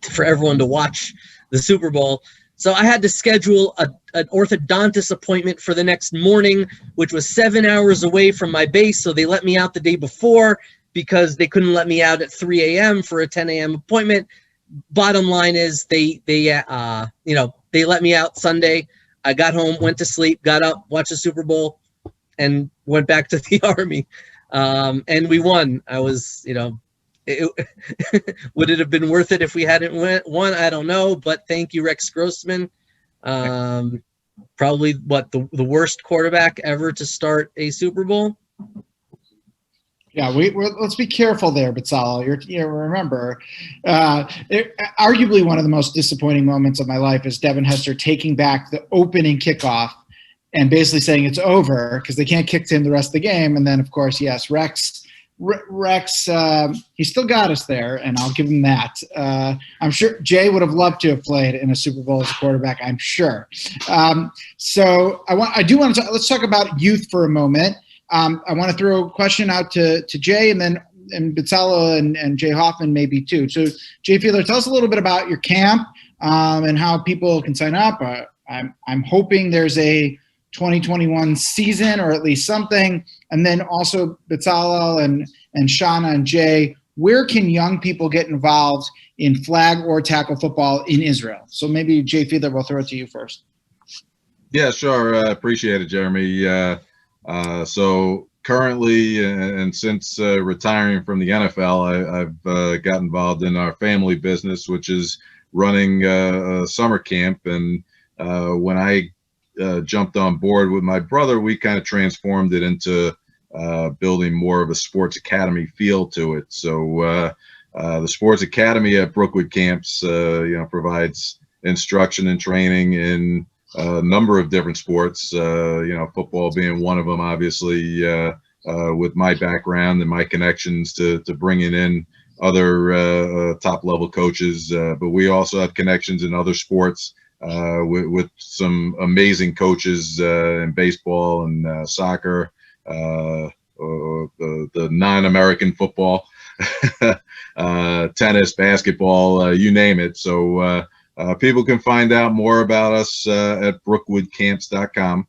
for everyone to watch the Super Bowl. So I had to schedule an orthodontist appointment for the next morning, which was 7 hours away from my base. So they let me out the day before because they couldn't let me out at 3 a.m. for a 10 a.m. appointment. Bottom line is they you know, they let me out Sunday. I got home, went to sleep, got up, watched the Super Bowl, and went back to the Army. And we won. I was, you know, would it have been worth it if we hadn't won? I don't know, but thank you, Rex Grossman. Probably the worst quarterback ever to start a Super Bowl. Yeah, let's be careful there, Betzalel. Remember, arguably one of the most disappointing moments of my life is Devin Hester taking back the opening kickoff and basically saying it's over because they can't kick to him the rest of the game. And then, of course, yes, Rex, he still got us there, and I'll give him that. I'm sure Jay would have loved to have played in a Super Bowl as a quarterback, I'm sure. So let's talk about youth for a moment. I want to throw a question out to Jay and Betzalel and Jay Hoffman maybe too. So Jay Fiedler, tell us a little bit about your camp and how people can sign up. I'm hoping there's a 2021 season or at least something. And then also Betzalel and Shauna and Jay, where can young people get involved in flag or tackle football in Israel? So maybe Jay Fiedler, we'll throw it to you first. Yeah, sure. Appreciate it, Jeremy. So currently, and since retiring from the NFL, I've got involved in our family business, which is running a summer camp. And when I jumped on board with my brother, we kind of transformed it into building more of a sports academy feel to it. So the sports academy at Brookwood Camps, you know, provides instruction and training in a number of different sports, you know, football being one of them, obviously, with my background and my connections to bringing in other top level coaches. But we also have connections in other sports with some amazing coaches in baseball and soccer, the non-American football, tennis, basketball, you name it. So people can find out more about us at brookwoodcamps.com.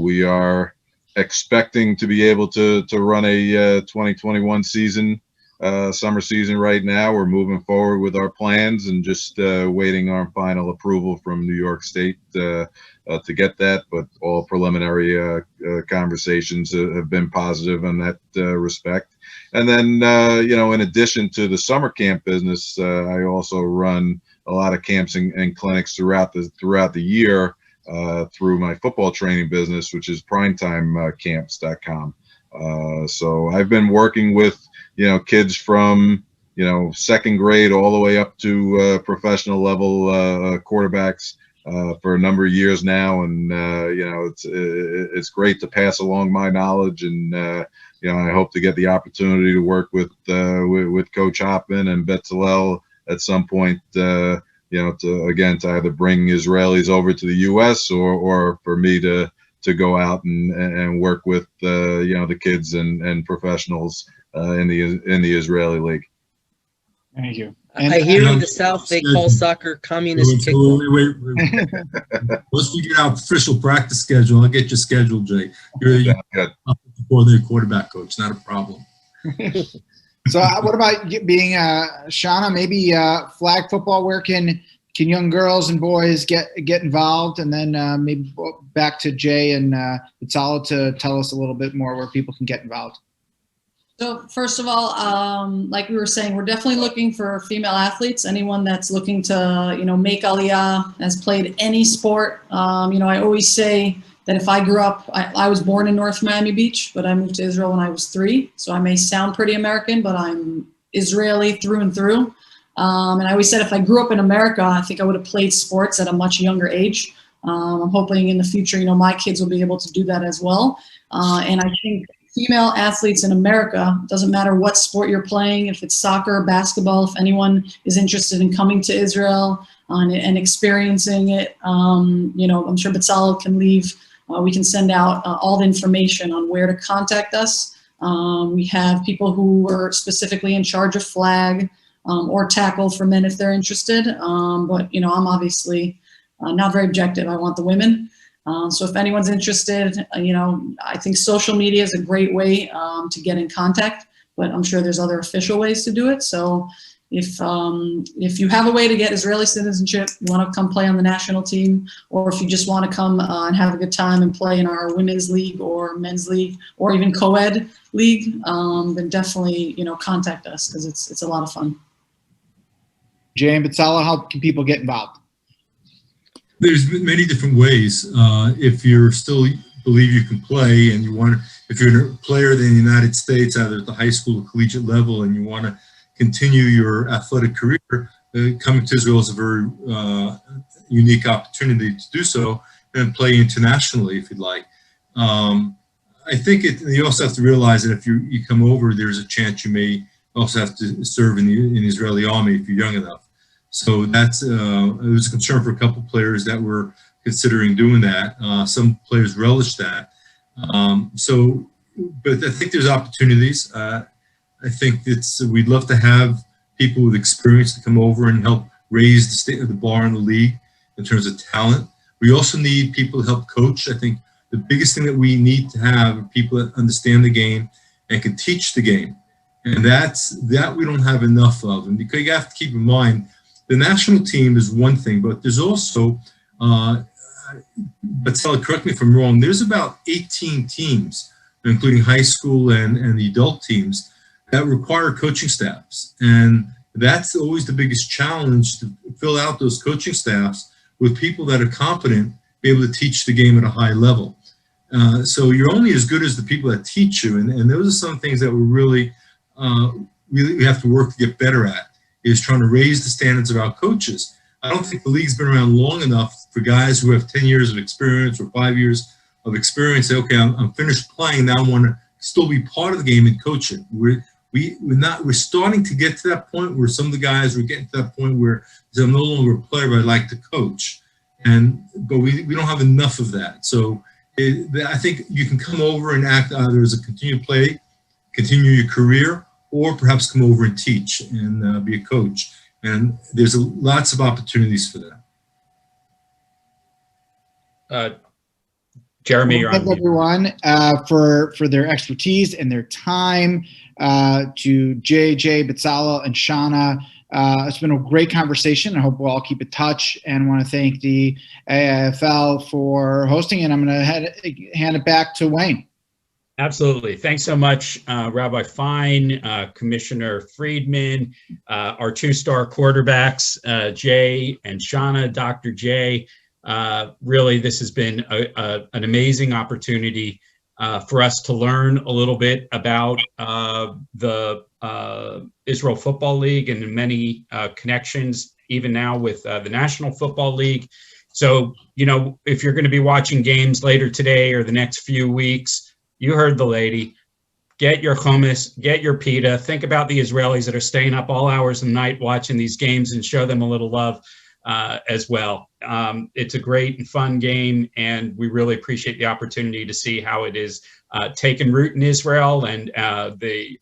We are expecting to be able to run a 2021 season, summer season right now. We're moving forward with our plans and just waiting on final approval from New York State to get that. But all preliminary conversations have been positive in that respect. And then, you know, in addition to the summer camp business, I also run a lot of camps and clinics throughout the year through my football training business, which is primetimecamps.com. So I've been working with, kids from, second grade all the way up to professional level quarterbacks for a number of years now. And, it's great to pass along my knowledge. And, I hope to get the opportunity to work with Coach Hoppman and Betzalel at some point, to either bring Israelis over to the U.S. or for me to go out and work with the kids and professionals in the Israeli league. Thank you. I hear in the South they call soccer communist kickball. Wait. Once we get our official practice schedule, I'll get you scheduled, Jay. You're the quarterback coach, not a problem. So what about being Shauna, maybe flag football? Where can young girls and boys get involved? And then maybe back to Jay and Betzalel to tell us a little bit more where people can get involved. So first of all, like we were saying, we're definitely looking for female athletes. Anyone that's looking to, make Aliyah, has played any sport. I always say that if I grew up, I was born in North Miami Beach, but I moved to Israel when I was 3. So I may sound pretty American, but I'm Israeli through and through. And I always said if I grew up in America, I think I would have played sports at a much younger age. I'm hoping in the future, my kids will be able to do that as well. And I think female athletes in America, doesn't matter what sport you're playing, if it's soccer, basketball, if anyone is interested in coming to Israel and experiencing it, I'm sure Betzalel can leave. We can send out all the information on where to contact us. We have people who are specifically in charge of flag or tackle for men if they're interested. But, I'm obviously not very objective. I want the women. So if anyone's interested, I think social media is a great way to get in contact, but I'm sure there's other official ways to do it. So if you have a way to get Israeli citizenship, you want to come play on the national team, or if you just want to come and have a good time and play in our women's league or men's league or even co-ed league, then definitely, contact us because it's a lot of fun. Jay and Betzalel, how can people get involved? There's many different ways. If you still believe you can play and if you're a player in the United States, either at the high school or collegiate level, and you want to continue your athletic career, coming to Israel is a very unique opportunity to do so and play internationally if you'd like. I think you also have to realize that if you come over, there's a chance you may also have to serve in the Israeli army if you're young enough. So that's it was a concern for a couple players that were considering doing that. Some players relish that. But I think there's opportunities. I think we'd love to have people with experience to come over and help raise the state of the bar in the league in terms of talent. We also need people to help coach. I think the biggest thing that we need to have are people that understand the game and can teach the game. And that we don't have enough of. And because you have to keep in mind, the national team is one thing, but there's also, Betzalel, correct me if I'm wrong, there's about 18 teams, including high school and the adult teams, that require coaching staffs. And that's always the biggest challenge, to fill out those coaching staffs with people that are competent, be able to teach the game at a high level. So you're only as good as the people that teach you. And those are some things that we really have to work to get better at, is trying to raise the standards of our coaches. I don't think the league's been around long enough for guys who have 10 years of experience or 5 years of experience say, okay, I'm finished playing, now I want to still be part of the game and coach it. We're starting to get to that point where some of the guys are getting to that point where I'm no longer a player, but I like to coach. But we don't have enough of that. So I think you can come over and act either as a continued play, continue your career, or perhaps come over and teach and be a coach. And there's lots of opportunities for that. Jeremy, you're on. Thank everyone for their expertise and their time. To JJ, Betzalel, and Shauna. It's been a great conversation. I hope we'll all keep in touch, and want to thank the AIFL for hosting. And I'm going to hand it back to Wayne. Absolutely. Thanks so much, Rabbi Fine, Commissioner Friedman, our two-star quarterbacks, Jay and Shauna, Dr. Jay. Really, this has been an amazing opportunity for us to learn a little bit about the Israel Football League and many connections, even now with the National Football League. So, if you're going to be watching games later today or the next few weeks, you heard the lady. Get your hummus, get your pita. Think about the Israelis that are staying up all hours of the night watching these games, and show them a little love as well. It's a great and fun game, and we really appreciate the opportunity to see how it is taken root in Israel, and the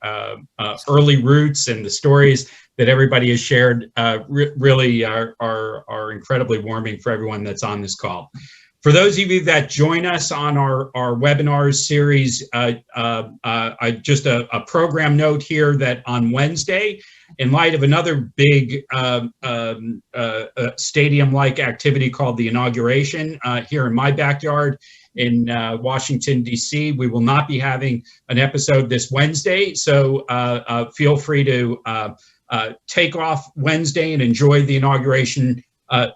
early roots and the stories that everybody has shared really are incredibly warming for everyone that's on this call. For those of you that join us on our webinars series, just a program note here that on Wednesday, in light of another big stadium-like activity called the inauguration here in my backyard in Washington, D.C., we will not be having an episode this Wednesday. So feel free to take off Wednesday and enjoy the inauguration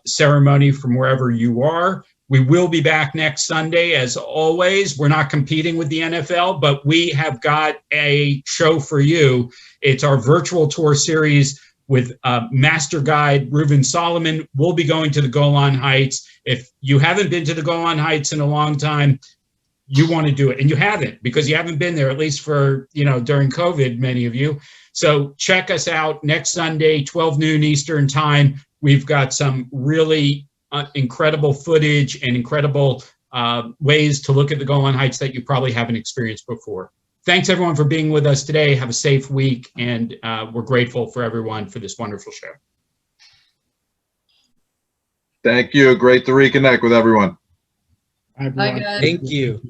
ceremony from wherever you are. We will be back next Sunday, as always. We're not competing with the NFL, but we have got a show for you. It's our virtual tour series with Master Guide Reuven Solomon. We'll be going to the Golan Heights. If you haven't been to the Golan Heights in a long time, you want to do it. And you haven't, because you haven't been there, at least for, during COVID, many of you. So check us out next Sunday, 12 noon Eastern time. We've got some really incredible footage and incredible ways to look at the Golan Heights that you probably haven't experienced before. Thanks everyone for being with us today. Have a safe week, and we're grateful for everyone for this wonderful show. Thank you. Great to reconnect with everyone. Bye, everyone. Bye, guys. Thank you.